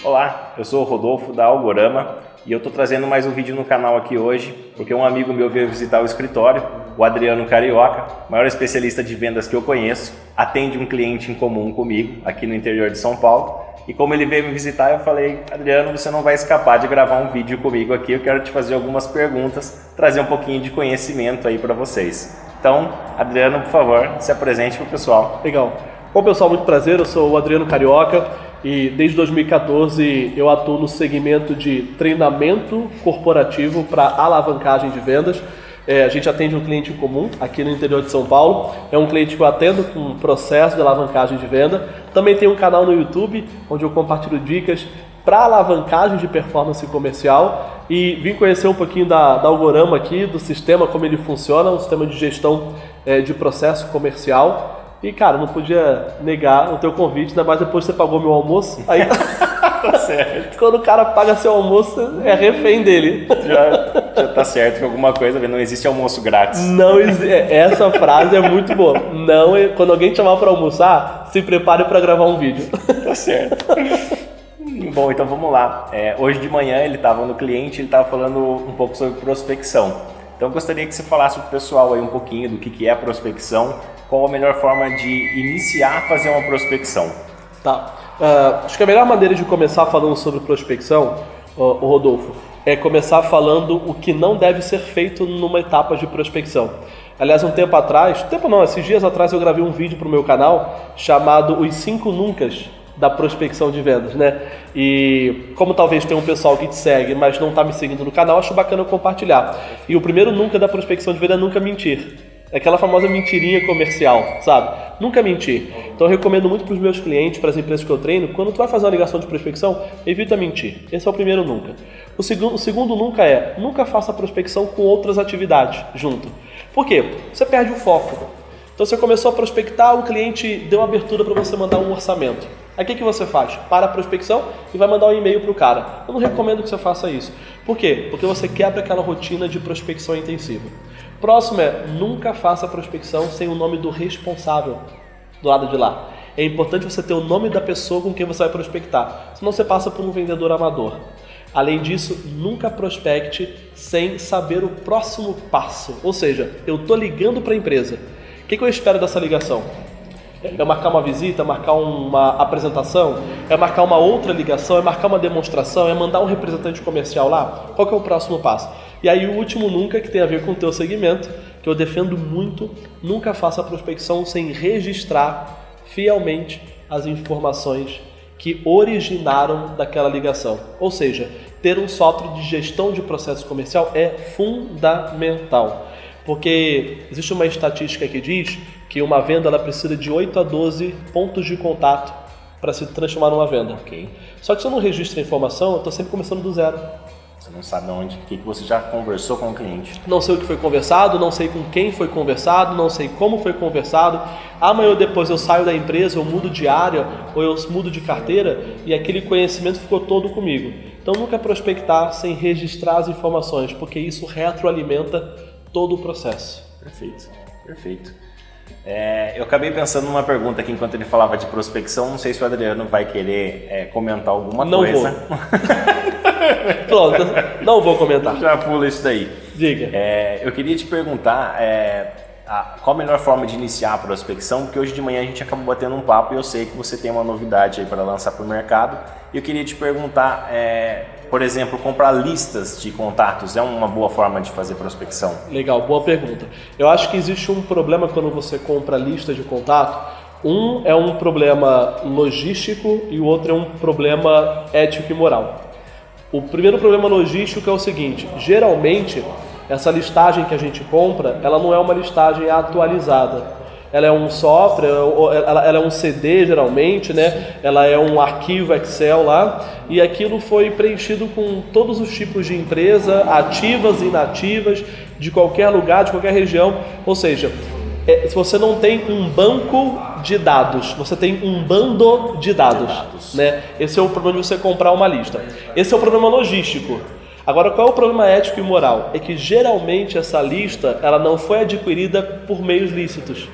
Olá, eu sou o Rodolfo da Algorama e eu estou trazendo mais um vídeo no canal aqui hoje porque um amigo meu veio visitar o escritório, o Adriano Carioca, maior especialista de vendas que eu conheço, atende um cliente em comum comigo aqui no interior de São Paulo. E como ele veio me visitar, eu falei: Adriano, você não vai escapar de gravar um vídeo comigo aqui, eu quero te fazer algumas perguntas, trazer um pouquinho de conhecimento aí para vocês. Então, Adriano, por favor, se apresente para o pessoal. Legal. Bom, pessoal, muito prazer, eu sou o Adriano Carioca e desde 2014 eu atuo no segmento de treinamento corporativo para alavancagem de vendas. A gente atende um cliente em comum aqui no interior de São Paulo, é um cliente que eu atendo com um processo de alavancagem de venda. Também tem um canal no YouTube onde eu compartilho dicas para alavancagem de performance comercial e vim conhecer um pouquinho da Algorama aqui, do sistema, como ele funciona, um sistema de gestão de processo comercial. E cara, não podia negar o teu convite, ainda mais depois que você pagou meu almoço. Aí Tá certo. quando o cara paga seu almoço, é refém dele. Já tá certo que alguma coisa, não existe almoço grátis. Essa frase é muito boa. Quando alguém te chamar para almoçar, se prepare para gravar um vídeo. Tá certo. Bom, então vamos lá. Hoje de manhã ele estava no cliente, ele estava falando um pouco sobre prospecção. Então eu gostaria que você falasse para o pessoal aí um pouquinho do que é a prospecção, qual a melhor forma de iniciar a fazer uma prospecção. Tá. Acho que a melhor maneira de começar falando sobre prospecção, o Rodolfo, é começar falando o que não deve ser feito numa etapa de prospecção. Aliás, esses dias atrás eu gravei um vídeo para o meu canal chamado Os 5 Nuncas da prospecção de vendas, né? E como talvez tenha um pessoal que te segue, mas não está me seguindo no canal, acho bacana eu compartilhar. E o primeiro nunca da prospecção de venda é nunca mentir. É aquela famosa mentirinha comercial, sabe? Nunca mentir. Então eu recomendo muito para os meus clientes, para as empresas que eu treino, quando tu vai fazer uma ligação de prospecção, evita mentir. Esse é o primeiro nunca. O segundo nunca é: nunca faça prospecção com outras atividades junto. Por quê? Você perde o foco. Então você começou a prospectar, o cliente deu abertura para você mandar um orçamento. Aí o que você faz? Para a prospecção e vai mandar um e-mail para o cara. Eu não recomendo que você faça isso. Por quê? Porque você quebra aquela rotina de prospecção intensiva. Próximo é: nunca faça prospecção sem o nome do responsável do lado de lá. É importante você ter o nome da pessoa com quem você vai prospectar, senão você passa por um vendedor amador. Além disso, nunca prospecte sem saber o próximo passo. Ou seja, eu estou ligando para a empresa. O que eu espero dessa ligação? É marcar uma visita, marcar uma apresentação, é marcar uma outra ligação, é marcar uma demonstração, é mandar um representante comercial lá? Qual que é o próximo passo? E aí o último nunca, que tem a ver com o teu segmento, que eu defendo muito: nunca faça prospecção sem registrar fielmente as informações que originaram daquela ligação. Ou seja, ter um software de gestão de processo comercial é fundamental. Porque existe uma estatística que diz que uma venda ela precisa de 8 a 12 pontos de contato para se transformar numa venda. Ok. Só que se eu não registro a informação, eu estou sempre começando do zero. Você não sabe o que você já conversou com o cliente. Não sei o que foi conversado, não sei com quem foi conversado, não sei como foi conversado. Amanhã ou depois eu saio da empresa, eu mudo de área ou eu mudo de carteira e aquele conhecimento ficou todo comigo. Então nunca prospectar sem registrar as informações, porque isso retroalimenta todo o processo. Perfeito. Eu acabei pensando numa pergunta aqui enquanto ele falava de prospecção. Não sei se o Adriano vai querer comentar alguma coisa. Não vou. Pronto, não vou comentar. Já pula isso daí. Diga. Eu queria te perguntar qual a melhor forma de iniciar a prospecção, porque hoje de manhã a gente acabou batendo um papo e eu sei que você tem uma novidade aí para lançar para o mercado. E eu queria te perguntar, por exemplo, comprar listas de contatos é uma boa forma de fazer prospecção? Legal, boa pergunta. Eu acho que existe um problema quando você compra lista de contato. Um é um problema logístico e o outro é um problema ético e moral. O primeiro problema logístico é o seguinte: geralmente essa listagem que a gente compra, ela não é uma listagem atualizada. Ela é um software, ela é um CD geralmente, né? Ela é um arquivo Excel lá e aquilo foi preenchido com todos os tipos de empresa, ativas e inativas, de qualquer lugar, de qualquer região. Ou seja, se você não tem um banco de dados, você tem um bando de dados, né? Esse é o problema de você comprar uma lista. Esse é o problema logístico. Agora, qual é o problema ético e moral? É que geralmente essa lista ela não foi adquirida por meios lícitos.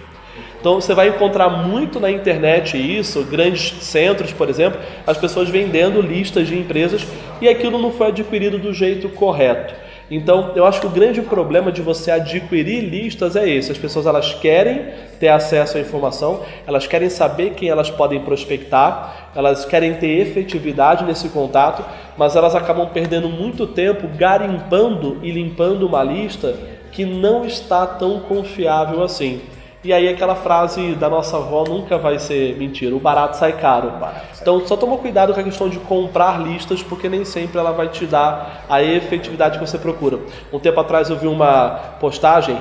Então você vai encontrar muito na internet isso, grandes centros, por exemplo, as pessoas vendendo listas de empresas e aquilo não foi adquirido do jeito correto. Então, eu acho que o grande problema de você adquirir listas é esse. As pessoas elas querem ter acesso à informação, elas querem saber quem elas podem prospectar, elas querem ter efetividade nesse contato, mas elas acabam perdendo muito tempo garimpando e limpando uma lista que não está tão confiável assim. E aí aquela frase da nossa avó nunca vai ser mentira, o barato sai caro. Então só toma cuidado com a questão de comprar listas, porque nem sempre ela vai te dar a efetividade que você procura. Um tempo atrás eu vi uma postagem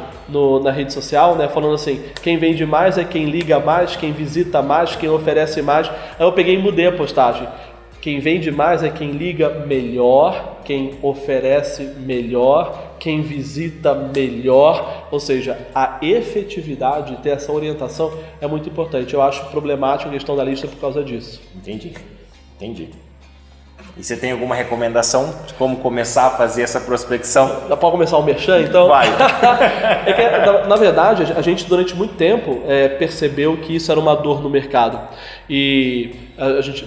na rede social, né, falando assim, quem vende mais é quem liga mais, quem visita mais, quem oferece mais. Aí eu peguei e mudei a postagem. Quem vende mais é quem liga melhor, quem oferece melhor, quem visita melhor, ou seja, a efetividade, ter essa orientação é muito importante. Eu acho problemática a questão da lista por causa disso. Entendi. E você tem alguma recomendação de como começar a fazer essa prospecção? Dá para começar o merchan, então? Vai! É que, na verdade, a gente durante muito tempo percebeu que isso era uma dor no mercado. E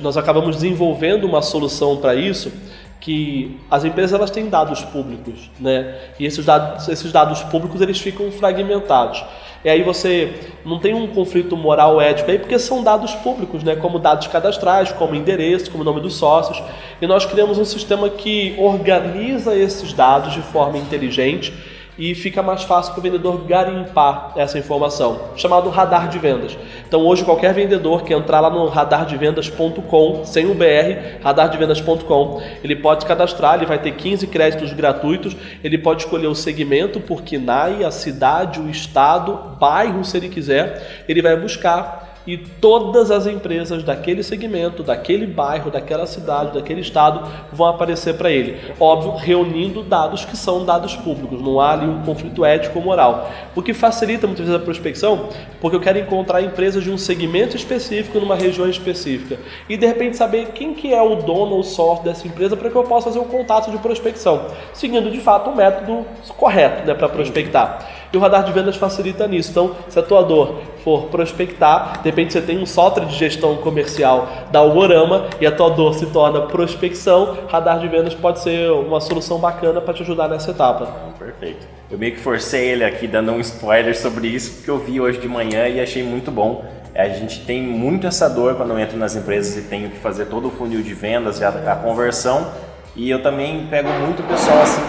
nós acabamos desenvolvendo uma solução para isso, que as empresas elas têm dados públicos, né? E esses dados públicos eles ficam fragmentados. E aí você não tem um conflito moral ético aí, porque são dados públicos, né? Como dados cadastrais, como endereço, como nome dos sócios. E nós criamos um sistema que organiza esses dados de forma inteligente e fica mais fácil para o vendedor garimpar essa informação, chamado radar de vendas. Então hoje qualquer vendedor que entrar lá no radardevendas.com, sem o BR, radardevendas.com, ele pode cadastrar, ele vai ter 15 créditos gratuitos, ele pode escolher o segmento por KNAI, a cidade, o estado, bairro, se ele quiser, ele vai buscar e todas as empresas daquele segmento, daquele bairro, daquela cidade, daquele estado vão aparecer para ele. Óbvio, reunindo dados que são dados públicos, não há ali um conflito ético ou moral. O que facilita muitas vezes a prospecção, porque eu quero encontrar empresas de um segmento específico, numa região específica. E de repente saber quem que é o dono ou sócio dessa empresa para que eu possa fazer um contato de prospecção, seguindo de fato o método correto, né, para prospectar. E o radar de vendas facilita nisso. Então, se a tua dor for prospectar, de repente você tem um software de gestão comercial da Algorama e a tua dor se torna prospecção, radar de vendas pode ser uma solução bacana para te ajudar nessa etapa. Perfeito. Eu meio que forcei ele aqui dando um spoiler sobre isso, porque eu vi hoje de manhã e achei muito bom. A gente tem muito essa dor quando eu entro nas empresas e tenho que fazer todo o funil de vendas e a conversão. E eu também pego muito pessoal assim,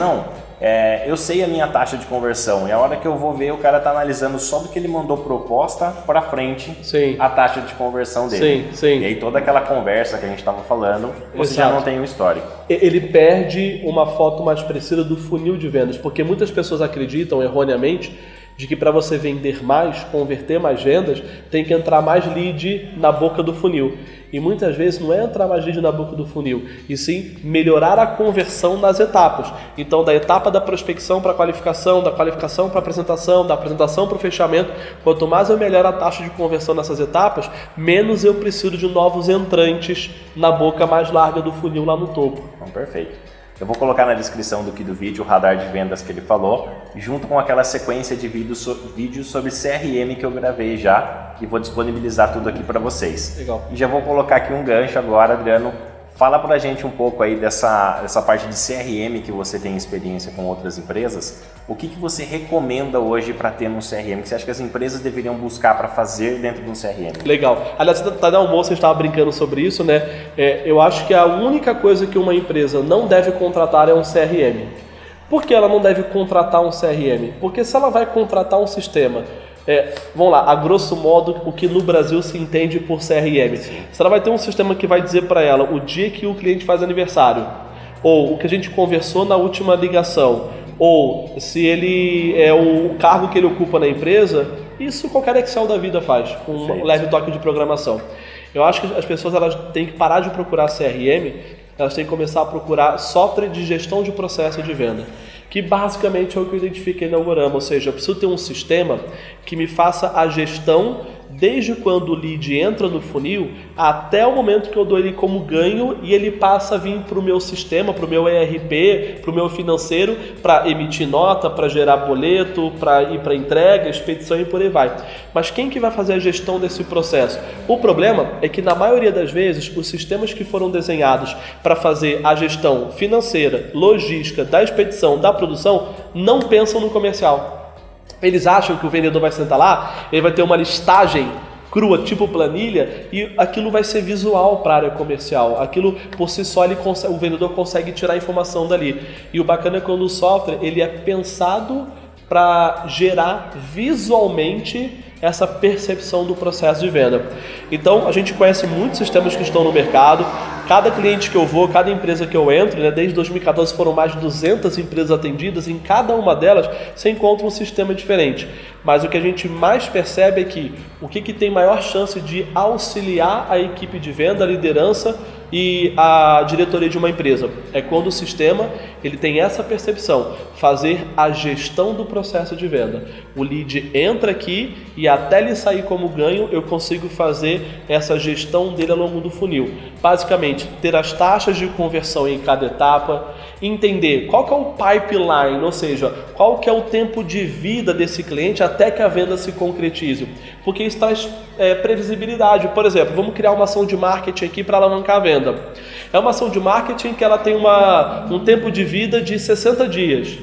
eu sei a minha taxa de conversão e a hora que eu vou ver o cara está analisando só do que ele mandou proposta para frente, sim, a taxa de conversão dele. Sim, sim. E aí toda aquela conversa que a gente estava falando, você já não tem um histórico. Ele perde uma foto mais precisa do funil de vendas, porque muitas pessoas acreditam erroneamente de que para você vender mais, converter mais vendas, tem que entrar mais lead na boca do funil. E muitas vezes não é entrar mais lead na boca do funil, e sim melhorar a conversão nas etapas. Então, da etapa da prospecção para a qualificação, da qualificação para a apresentação, da apresentação para o fechamento, quanto mais eu melhoro a taxa de conversão nessas etapas, menos eu preciso de novos entrantes na boca mais larga do funil lá no topo. Perfeito. Eu vou colocar na descrição do vídeo o radar de vendas que ele falou, junto com aquela sequência de vídeos sobre CRM que eu gravei já e vou disponibilizar tudo aqui para vocês. Legal. E já vou colocar aqui um gancho agora, Adriano. Fala pra gente um pouco aí dessa parte de CRM que você tem experiência com outras empresas. O que você recomenda hoje para ter no CRM? Que você acha que as empresas deveriam buscar para fazer dentro de um CRM? Legal. Aliás, tá no almoço, a gente estava brincando sobre isso, né? Eu acho que a única coisa que uma empresa não deve contratar é um CRM. Por que ela não deve contratar um CRM? Porque se ela vai contratar um sistema... vamos lá, a grosso modo, o que no Brasil se entende por CRM. Se ela vai ter um sistema que vai dizer para ela o dia que o cliente faz aniversário, ou o que a gente conversou na última ligação, ou se ele é o cargo que ele ocupa na empresa, isso qualquer Excel da vida faz, com um leve toque de programação. Eu acho que as pessoas elas têm que parar de procurar CRM, elas têm que começar a procurar software de gestão de processo de venda, que basicamente é o que eu identifiquei na Algorama, ou seja, eu preciso ter um sistema que me faça a gestão desde quando o lead entra no funil até o momento que eu dou ele como ganho e ele passa a vir para o meu sistema, para o meu ERP, para o meu financeiro, para emitir nota, para gerar boleto, para ir para entrega, expedição e por aí vai. Mas quem que vai fazer a gestão desse processo? O problema é que na maioria das vezes os sistemas que foram desenhados para fazer a gestão financeira, logística, da expedição, da produção, não pensam no comercial. Eles acham que o vendedor vai sentar lá, ele vai ter uma listagem crua, tipo planilha, e aquilo vai ser visual para a área comercial. Aquilo, por si só, o vendedor consegue tirar a informação dali. E o bacana é quando o software ele é pensado para gerar visualmente essa percepção do processo de venda. Então, a gente conhece muitos sistemas que estão no mercado. Cada cliente que eu vou, cada empresa que eu entro, né, desde 2014 foram mais de 200 empresas atendidas, em cada uma delas você encontra um sistema diferente. Mas o que a gente mais percebe é que o que tem maior chance de auxiliar a equipe de venda, a liderança e a diretoria de uma empresa é quando o sistema ele tem essa percepção, fazer a gestão do processo de venda. O lead entra aqui e até ele sair como ganho, eu consigo fazer essa gestão dele ao longo do funil. Basicamente, ter as taxas de conversão em cada etapa, entender qual que é o pipeline, ou seja, qual que é o tempo de vida desse cliente até que a venda se concretize. Porque isso traz previsibilidade. Por exemplo, vamos criar uma ação de marketing aqui para alavancar a venda. É uma ação de marketing que ela tem um tempo de vida de 60 dias.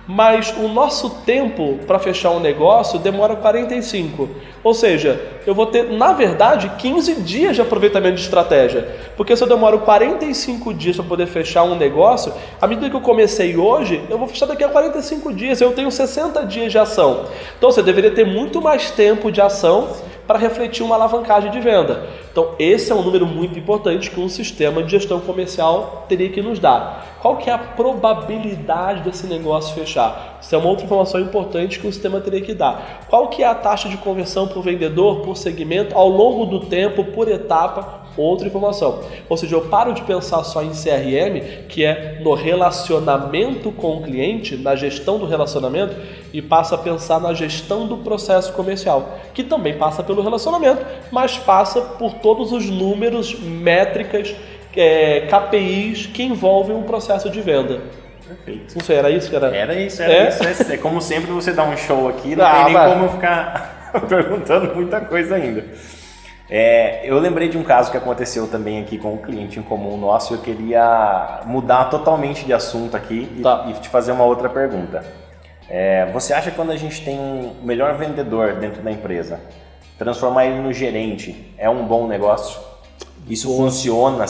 Mas o nosso tempo para fechar um negócio demora 45. Ou seja, eu vou ter, na verdade, 15 dias de aproveitamento de estratégia. Porque se eu demoro 45 dias para poder fechar um negócio, à medida que eu comecei hoje, eu vou fechar daqui a 45 dias. Eu tenho 60 dias de ação. Então, você deveria ter muito mais tempo de ação para refletir uma alavancagem de venda. Então, esse é um número muito importante que um sistema de gestão comercial teria que nos dar. Qual que é a probabilidade desse negócio fechar? Isso é uma outra informação importante que o sistema teria que dar. Qual que é a taxa de conversão para o vendedor, por segmento, ao longo do tempo, por etapa? Outra informação. Ou seja, eu paro de pensar só em CRM, que é no relacionamento com o cliente, na gestão do relacionamento, e passo a pensar na gestão do processo comercial, que também passa pelo relacionamento, mas passa por todos os números, métricas, KPIs que envolvem um processo de venda. Perfeito. Não sei, era isso que era? Era isso. É como sempre você dá um show aqui, não tem nem como ficar perguntando muita coisa ainda. Eu lembrei de um caso que aconteceu também aqui com um cliente em comum nosso e eu queria mudar totalmente de assunto aqui e te fazer uma outra pergunta. Você acha que quando a gente tem um melhor vendedor dentro da empresa, transformar ele no gerente é um bom negócio? Isso funciona?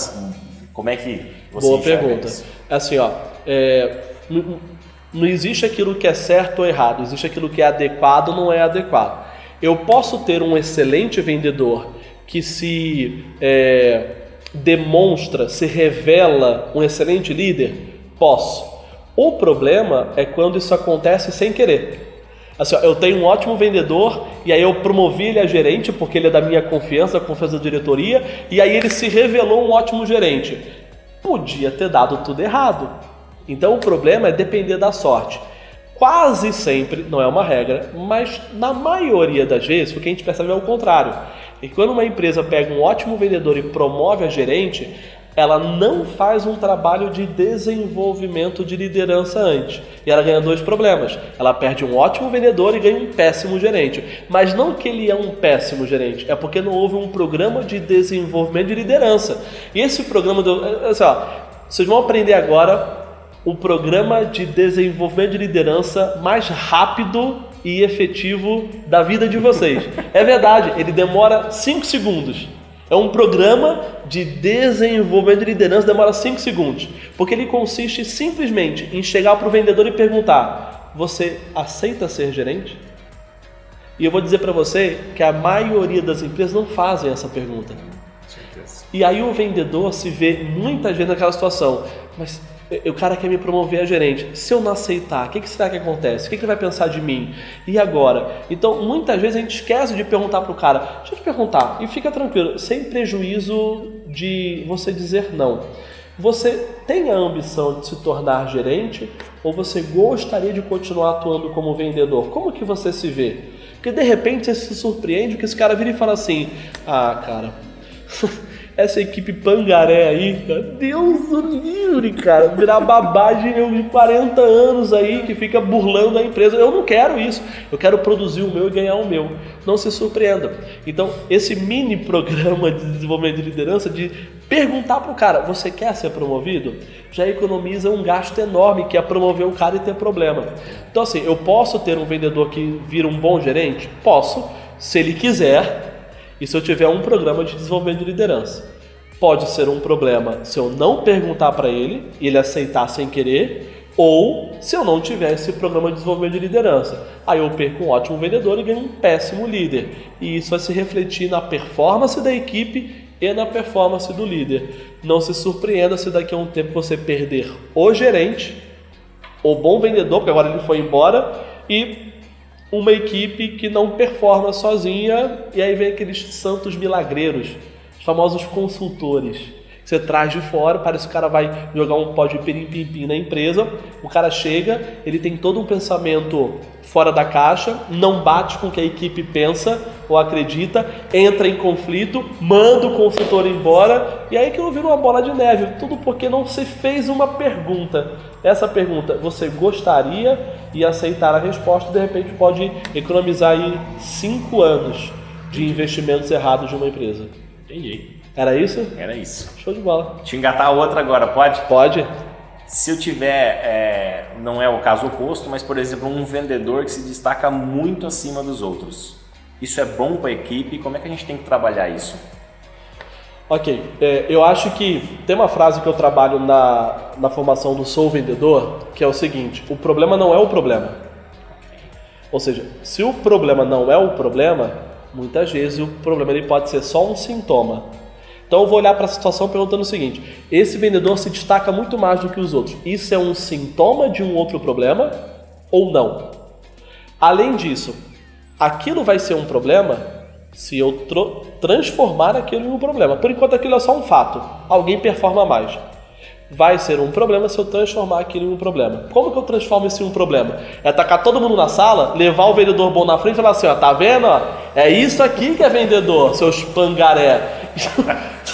Como é que você Boa enxerga pergunta. isso? Assim, não existe aquilo que é certo ou errado, existe aquilo que é adequado ou não é adequado. Eu posso ter um excelente vendedor que se demonstra, se revela um excelente líder? Posso. O problema é quando isso acontece sem querer. Assim, eu tenho um ótimo vendedor e aí eu promovi ele a gerente porque ele é da minha confiança, confiança da diretoria, e aí ele se revelou um ótimo gerente. Podia ter dado tudo errado. Então o problema é depender da sorte. Quase sempre, não é uma regra, mas na maioria das vezes o que a gente percebe é o contrário. E quando uma empresa pega um ótimo vendedor e promove a gerente, ela não faz um trabalho de desenvolvimento de liderança antes. E ela ganha dois problemas. Ela perde um ótimo vendedor e ganha um péssimo gerente. Mas não que ele é um péssimo gerente, é porque não houve um programa de desenvolvimento de liderança. E esse programa, vocês vão aprender agora o programa de desenvolvimento de liderança mais rápido e efetivo da vida de vocês. É verdade, ele demora 5 segundos. É um programa de desenvolvimento de liderança, demora 5 segundos. Porque ele consiste simplesmente em chegar para o vendedor e perguntar: você aceita ser gerente? E eu vou dizer para você que a maioria das empresas não fazem essa pergunta. E aí o vendedor se vê muitas vezes naquela situação: mas o cara quer me promover a gerente, se eu não aceitar, o que será que acontece? O que ele vai pensar de mim? E agora? Então, muitas vezes a gente esquece de perguntar para o cara: deixa eu te perguntar, e fica tranquilo, sem prejuízo de você dizer não. Você tem a ambição de se tornar gerente ou você gostaria de continuar atuando como vendedor? Como que você se vê? Porque de repente você se surpreende que esse cara vira e fala assim, cara, essa equipe pangaré aí, cara, Deus o livre, cara, virar babá de 40 anos aí que fica burlando a empresa. Eu não quero isso, eu quero produzir o meu e ganhar o meu. Não se surpreenda. Então, esse mini programa de desenvolvimento de liderança, de perguntar pro cara, você quer ser promovido? Já economiza um gasto enorme, que é promover o cara e ter problema. Então, assim, eu posso ter um vendedor que vira um bom gerente? Posso, se ele quiser. E se eu tiver um programa de desenvolvimento de liderança? Pode ser um problema se eu não perguntar para ele e ele aceitar sem querer, ou se eu não tiver esse programa de desenvolvimento de liderança. Aí eu perco um ótimo vendedor e ganho um péssimo líder. E isso vai se refletir na performance da equipe e na performance do líder. Não se surpreenda se daqui a um tempo você perder o gerente, o bom vendedor, porque agora ele foi embora, e uma equipe que não performa sozinha, e aí vem aqueles santos milagreiros, os famosos consultores, que você traz de fora, parece que o cara vai jogar um pó de pirim-pim-pim na empresa, o cara chega, ele tem todo um pensamento fora da caixa, não bate com o que a equipe pensa ou acredita, entra em conflito, manda o consultor embora, e aí que vira uma bola de neve, tudo porque não se fez uma pergunta. Essa pergunta, você gostaria, e aceitar a resposta, de repente pode economizar aí 5 anos de investimentos errados de uma empresa. Entendi. Era isso? Era isso. Show de bola. Deixa eu engatar outra agora, pode? Pode. Se eu tiver, não é o caso oposto, mas por exemplo, um vendedor que se destaca muito acima dos outros. Isso é bom para a equipe? Como é que a gente tem que trabalhar isso? Ok, eu acho que tem uma frase que eu trabalho na formação do Sou Vendedor, que é o seguinte: o problema não é o problema. Ou seja, se o problema não é o problema, muitas vezes o problema ele pode ser só um sintoma. Então eu vou olhar para a situação perguntando o seguinte: esse vendedor se destaca muito mais do que os outros. Isso é um sintoma de um outro problema ou não? Além disso, aquilo vai ser um problema se eu transformar aquilo em um problema. Por enquanto aquilo é só um fato. Alguém performa mais. Vai ser um problema se eu transformar aquilo em um problema. Como que eu transformo isso em um problema? É tacar todo mundo na sala, levar o vendedor bom na frente e falar assim, ó, tá vendo? Ó, é isso aqui que é vendedor, seus pangaré.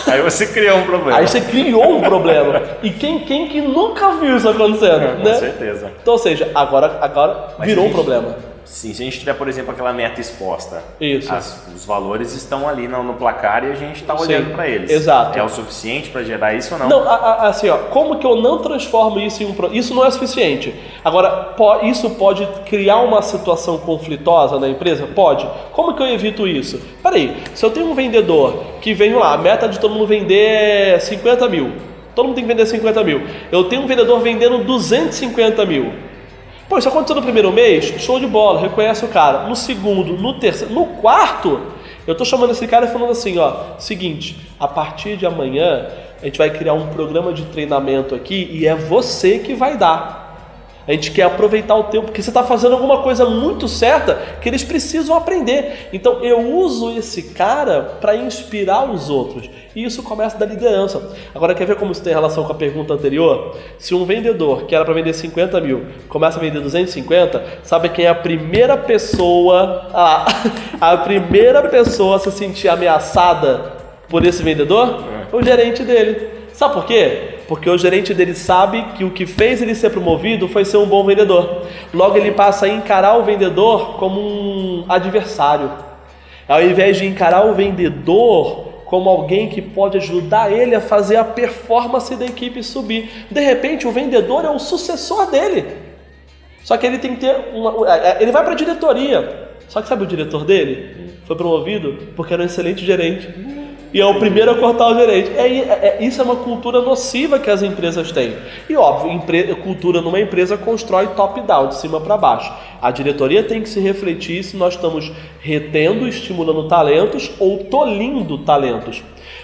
Aí você criou um problema. Aí você criou um problema. E quem que nunca viu isso acontecendo? Com né? certeza. Então, ou seja, agora virou um problema. Sim, se a gente tiver, por exemplo, aquela meta exposta, Isso. Os valores estão ali no placar e a gente está olhando para eles. Exato. É o suficiente para gerar isso ou não? Não, assim, ó, como que eu não transformo isso em um problema? Isso não é suficiente. Agora, isso pode criar uma situação conflitosa na empresa? Pode. Como que eu evito isso? Peraí, se eu tenho um vendedor que vem lá, a meta de todo mundo vender é 50 mil. Todo mundo tem que vender 50 mil. Eu tenho um vendedor vendendo 250 mil. Pô, isso aconteceu no primeiro mês, show de bola, reconhece o cara. No segundo, no terceiro, no quarto, eu tô chamando esse cara e falando assim, ó, seguinte, a partir de amanhã a gente vai criar um programa de treinamento aqui e é você que vai dar. A gente quer aproveitar o tempo, porque você está fazendo alguma coisa muito certa que eles precisam aprender. Então eu uso esse cara para inspirar os outros. E isso começa da liderança. Agora, quer ver como isso tem relação com a pergunta anterior? Se um vendedor que era para vender 50 mil começa a vender 250, sabe quem é a primeira pessoa a primeira pessoa a se sentir ameaçada por esse vendedor? O gerente dele. Sabe por quê? Porque o gerente dele sabe que o que fez ele ser promovido foi ser um bom vendedor. Logo ele passa a encarar o vendedor como um adversário. Ao invés de encarar o vendedor como alguém que pode ajudar ele a fazer a performance da equipe subir. De repente o vendedor é o sucessor dele. Só que ele tem que ter ele vai para a diretoria. Só que sabe o diretor dele? Foi promovido porque era um excelente gerente. E é o primeiro a cortar o gerente. Isso é uma cultura nociva que as empresas têm. E óbvio, cultura numa empresa constrói top-down, de cima para baixo. A diretoria tem que se refletir se nós estamos retendo, estimulando talentos ou tolhindo talentos.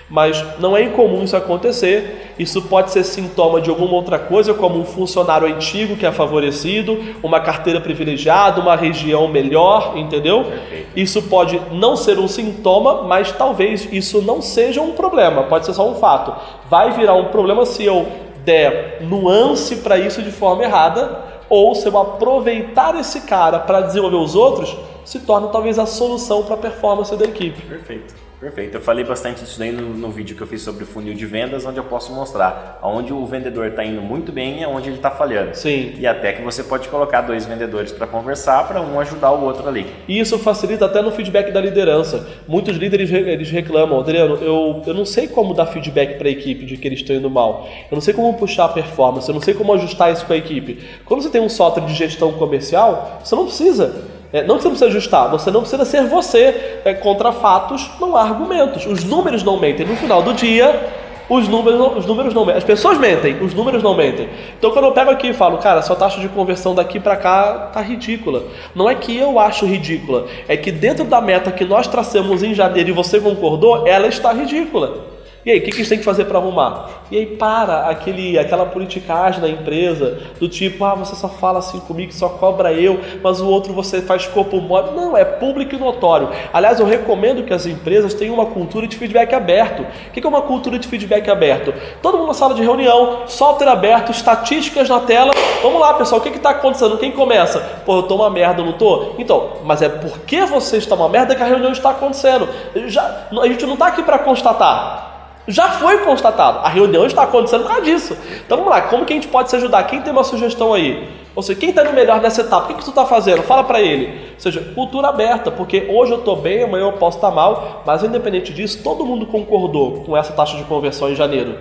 Mas não é incomum isso acontecer. Isso pode ser sintoma de alguma outra coisa, como um funcionário antigo que é favorecido, uma carteira privilegiada, uma região melhor, entendeu? Perfeito. Isso pode não ser um sintoma, mas talvez isso não seja um problema, pode ser só um fato. Vai virar um problema se eu der nuance para isso de forma errada, ou se eu aproveitar esse cara para desenvolver os outros, se torna talvez a solução para a performance da equipe. Perfeito. Perfeito. Eu falei bastante disso daí no vídeo que eu fiz sobre funil de vendas, onde eu posso mostrar onde o vendedor está indo muito bem e onde ele está falhando. Sim. E até que você pode colocar 2 vendedores para conversar, para um ajudar o outro ali. E isso facilita até no feedback da liderança. Muitos líderes eles reclamam, Adriano, eu não sei como dar feedback para a equipe de que eles estão indo mal. Eu não sei como puxar a performance, eu não sei como ajustar isso com a equipe. Quando você tem um software de gestão comercial, você não precisa. Não que você precisa ajustar, você não precisa ser você. Contra fatos, não há argumentos. Os números não mentem. No final do dia, os números não mentem. As pessoas mentem, os números não mentem. Então quando eu pego aqui e falo, cara, sua taxa de conversão daqui para cá tá ridícula. Não é que eu acho ridícula, é que dentro da meta que nós traçamos em janeiro e você concordou, ela está ridícula. E aí, o que a gente tem que fazer para arrumar? E aí para aquela politicagem na empresa, do tipo, você só fala assim comigo, só cobra eu, mas o outro você faz corpo mole. Não, é público e notório. Aliás, eu recomendo que as empresas tenham uma cultura de feedback aberto. O que é uma cultura de feedback aberto? Todo mundo na sala de reunião, software aberto, estatísticas na tela. Vamos lá, pessoal, o que está acontecendo? Quem começa? Pô, eu tô uma merda, não tô? Então, mas é porque você está uma merda que a reunião está acontecendo. A gente não está aqui para constatar. Já foi constatado. A reunião está acontecendo por causa disso. Então vamos lá, como que a gente pode se ajudar? Quem tem uma sugestão aí? Ou seja, quem está no melhor nessa etapa? O que tu está fazendo? Fala para ele. Ou seja, cultura aberta, porque hoje eu estou bem, amanhã eu posso estar mal, mas independente disso, todo mundo concordou com essa taxa de conversão em janeiro.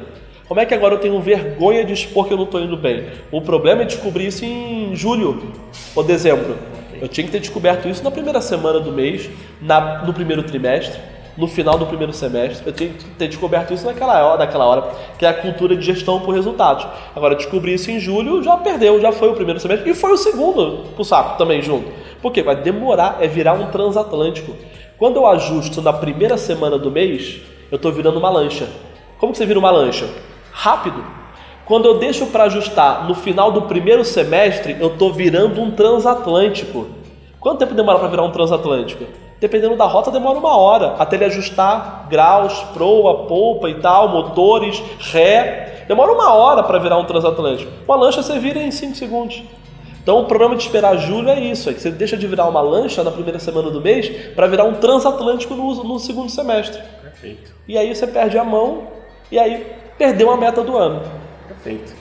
Como é que agora eu tenho vergonha de expor que eu não estou indo bem? O problema é descobrir isso em julho ou dezembro. Eu tinha que ter descoberto isso na primeira semana do mês, no primeiro trimestre, no final do primeiro semestre. Eu tenho que ter descoberto isso naquela hora, que é a cultura de gestão por resultados. Agora, descobrir isso em julho, já perdeu, já foi o primeiro semestre, e foi o segundo pro saco também junto. Por quê? Vai demorar, é virar um transatlântico. Quando eu ajusto na primeira semana do mês, eu estou virando uma lancha. Como que você vira uma lancha? Rápido. Quando eu deixo para ajustar no final do primeiro semestre, eu estou virando um transatlântico. Quanto tempo demora para virar um transatlântico? Dependendo da rota, demora 1 hora, até ele ajustar graus, proa, polpa e tal, motores, ré. Demora 1 hora para virar um transatlântico. Uma lancha você vira em 5 segundos. Então o problema de esperar julho é isso, é que você deixa de virar uma lancha na primeira semana do mês para virar um transatlântico no segundo semestre. Perfeito. E aí você perde a mão e aí perdeu a meta do ano. Perfeito.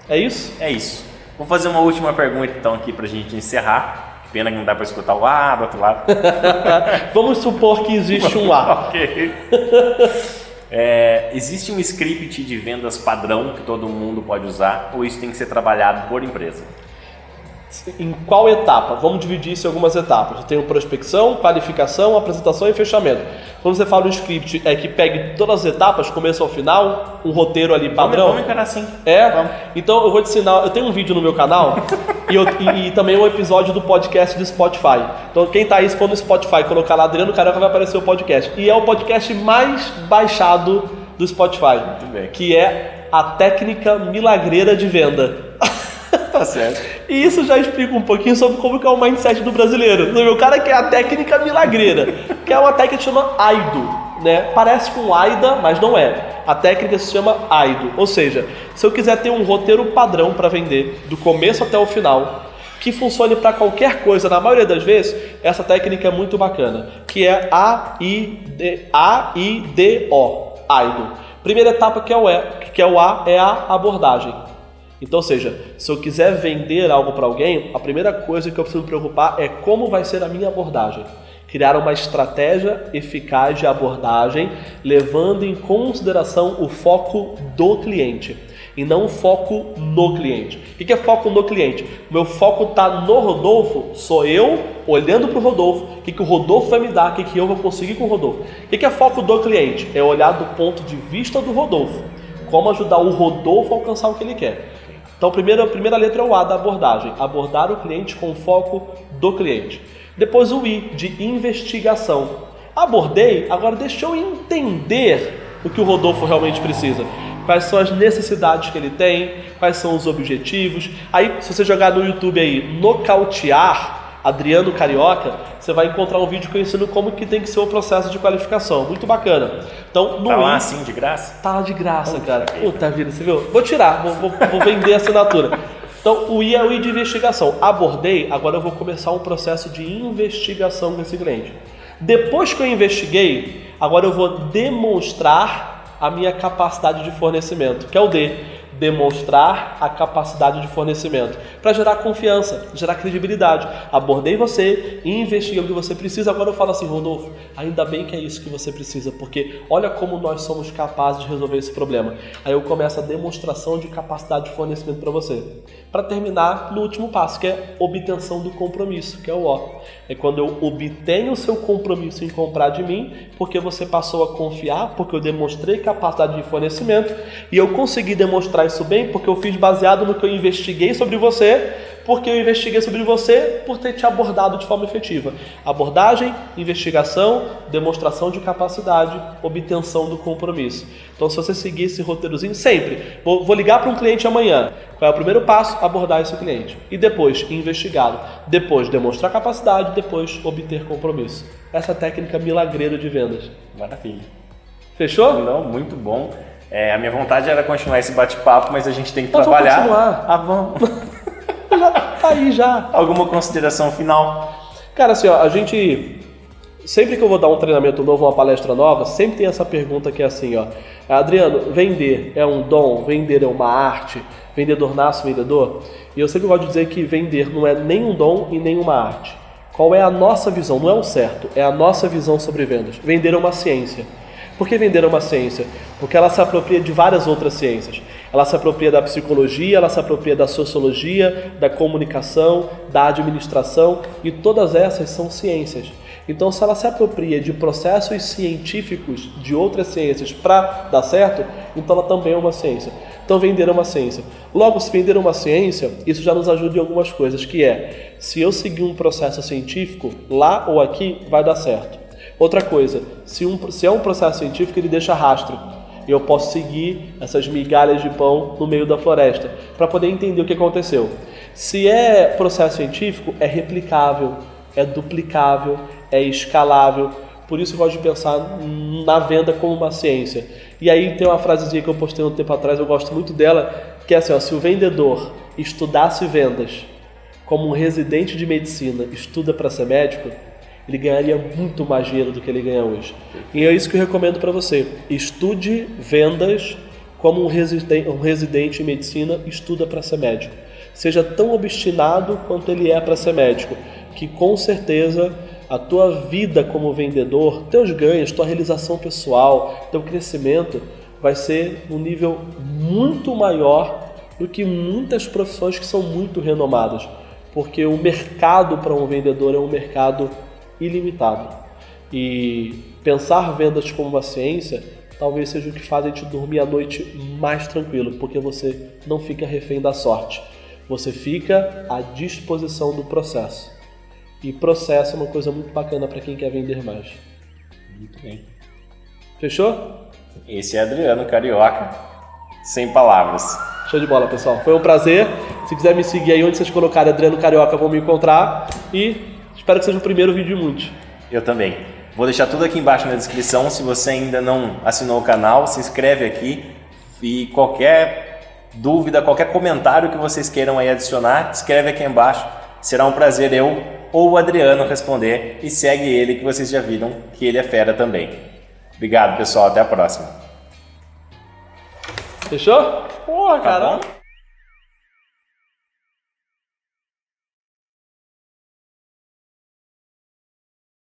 É isso? É isso. Vou fazer uma última pergunta então aqui para a gente encerrar. Pena que não dá para escutar o A do outro lado. Vamos supor que existe um A. Ok. Existe um script de vendas padrão que todo mundo pode usar ou isso tem que ser trabalhado por empresa? Em qual etapa? Vamos dividir isso em algumas etapas. Eu tenho prospecção, qualificação, apresentação e fechamento. Quando você fala um script que pegue todas as etapas, começo ao final, um roteiro ali padrão. Vamos encarar assim. Vamos. Então eu vou te ensinar, eu tenho um vídeo no meu canal e também um episódio do podcast do Spotify. Então quem tá aí, se for no Spotify, colocar lá Adriano Carioca, vai aparecer o podcast. E é o podcast mais baixado do Spotify. Muito bem. Que é a técnica milagreira de venda. Tá certo. E isso já explica um pouquinho sobre como que é o mindset do brasileiro. O cara quer a técnica milagreira, que é uma técnica que se chama AIDO, né? Parece com AIDA, mas não é. A técnica se chama AIDO. Ou seja, se eu quiser ter um roteiro padrão para vender, do começo até o final, que funcione para qualquer coisa, na maioria das vezes, essa técnica é muito bacana, que é AIDO. AIDO. Primeira etapa que é o A, é a abordagem. Então, ou seja, se eu quiser vender algo para alguém, a primeira coisa que eu preciso me preocupar é como vai ser a minha abordagem. Criar uma estratégia eficaz de abordagem, levando em consideração o foco do cliente e não o foco no cliente. O que é foco no cliente? O meu foco está no Rodolfo, sou eu olhando para o Rodolfo, o que o Rodolfo vai me dar, o que eu vou conseguir com o Rodolfo. O que é foco do cliente? É olhar do ponto de vista do Rodolfo, como ajudar o Rodolfo a alcançar o que ele quer. Então, a primeira letra é o A da abordagem. Abordar o cliente com foco do cliente. Depois o I, de investigação. Abordei, agora deixa eu entender o que o Rodolfo realmente precisa. Quais são as necessidades que ele tem, quais são os objetivos. Aí, se você jogar no YouTube aí, nocautear Adriano Carioca, você vai encontrar um vídeo que eu ensino como que tem que ser o processo de qualificação. Muito bacana. Então, no tá lá assim, de graça? Tá lá de graça, cara. Puta vida, você viu? Vou tirar, vou vender a assinatura. Então, o I é o I de investigação. Abordei, agora eu vou começar um processo de investigação com esse cliente. Depois que eu investiguei, agora eu vou demonstrar a minha capacidade de fornecimento, que é o D. Demonstrar a capacidade de fornecimento, para gerar confiança, gerar credibilidade. Abordei você, investiguei o que você precisa, agora eu falo assim, Rodolfo, ainda bem que é isso que você precisa, porque olha como nós somos capazes de resolver esse problema. Aí eu começo a demonstração de capacidade de fornecimento para você. Para terminar no último passo, que é obtenção do compromisso, que é o O. É quando eu obtenho o seu compromisso em comprar de mim, porque você passou a confiar, porque eu demonstrei capacidade de fornecimento, e eu consegui demonstrar isso bem porque eu fiz baseado no que eu investiguei sobre você, porque eu investiguei sobre você por ter te abordado de forma efetiva. Abordagem, investigação, demonstração de capacidade, obtenção do compromisso. Então, se você seguir esse roteirozinho, sempre, vou ligar para um cliente amanhã. Qual é o primeiro passo? Abordar esse cliente. E depois, investigá-lo. Depois, demonstrar capacidade. Depois, obter compromisso. Essa é a técnica milagreira de vendas. Maravilha. Fechou? Não, muito bom. A minha vontade era continuar esse bate-papo, mas a gente tem que trabalhar. Vamos continuar. Vamos. Tá aí já. Alguma consideração final? Cara, assim, ó, a gente... Sempre que eu vou dar um treinamento novo, uma palestra nova, sempre tem essa pergunta que é assim, ó. Adriano, vender é um dom? Vender é uma arte? Vendedor nasce vendedor? E eu sempre gosto de dizer que vender não é nem um dom e nem uma arte. Qual é a nossa visão? Não é o certo, é a nossa visão sobre vendas. Vender é uma ciência. Por que vender é uma ciência? Porque ela se apropria de várias outras ciências. Ela se apropria da psicologia, ela se apropria da sociologia, da comunicação, da administração, e todas essas são ciências. Então, se ela se apropria de processos científicos de outras ciências para dar certo, então ela também é uma ciência. Então, vender é uma ciência. Logo, se vender é uma ciência, isso já nos ajuda em algumas coisas, que é, se eu seguir um processo científico, lá ou aqui, vai dar certo. Outra coisa, se é um processo científico, ele deixa rastro. E eu posso seguir essas migalhas de pão no meio da floresta, para poder entender o que aconteceu. Se é processo científico, é replicável, é duplicável, é escalável. Por isso eu gosto de pensar na venda como uma ciência. E aí tem uma frasezinha que eu postei um tempo atrás, eu gosto muito dela, que é assim, ó, se o vendedor estudasse vendas como um residente de medicina estuda para ser médico, ele ganharia muito mais dinheiro do que ele ganha hoje. E é isso que eu recomendo para você. Estude vendas como um residente em medicina estuda para ser médico. Seja tão obstinado quanto ele é para ser médico, que com certeza a tua vida como vendedor, teus ganhos, tua realização pessoal, teu crescimento vai ser um nível muito maior do que muitas profissões que são muito renomadas. Porque o mercado para um vendedor é um mercado ilimitado. E pensar vendas como uma ciência talvez seja o que faz a gente dormir a noite mais tranquilo, porque você não fica refém da sorte. Você fica à disposição do processo. E processo é uma coisa muito bacana para quem quer vender mais. Muito bem. Fechou? Esse é Adriano Carioca, sem palavras. Show de bola, pessoal. Foi um prazer. Se quiser me seguir aí onde vocês colocarem Adriano Carioca, vão me encontrar. E espero que seja o primeiro vídeo de muitos. Eu também. Vou deixar tudo aqui embaixo na descrição. Se você ainda não assinou o canal, se inscreve aqui. E qualquer dúvida, qualquer comentário que vocês queiram aí adicionar, escreve aqui embaixo. Será um prazer eu ou o Adriano responder. E segue ele, que vocês já viram que ele é fera também. Obrigado, pessoal. Até a próxima. Fechou? Porra, Tá caramba. bom?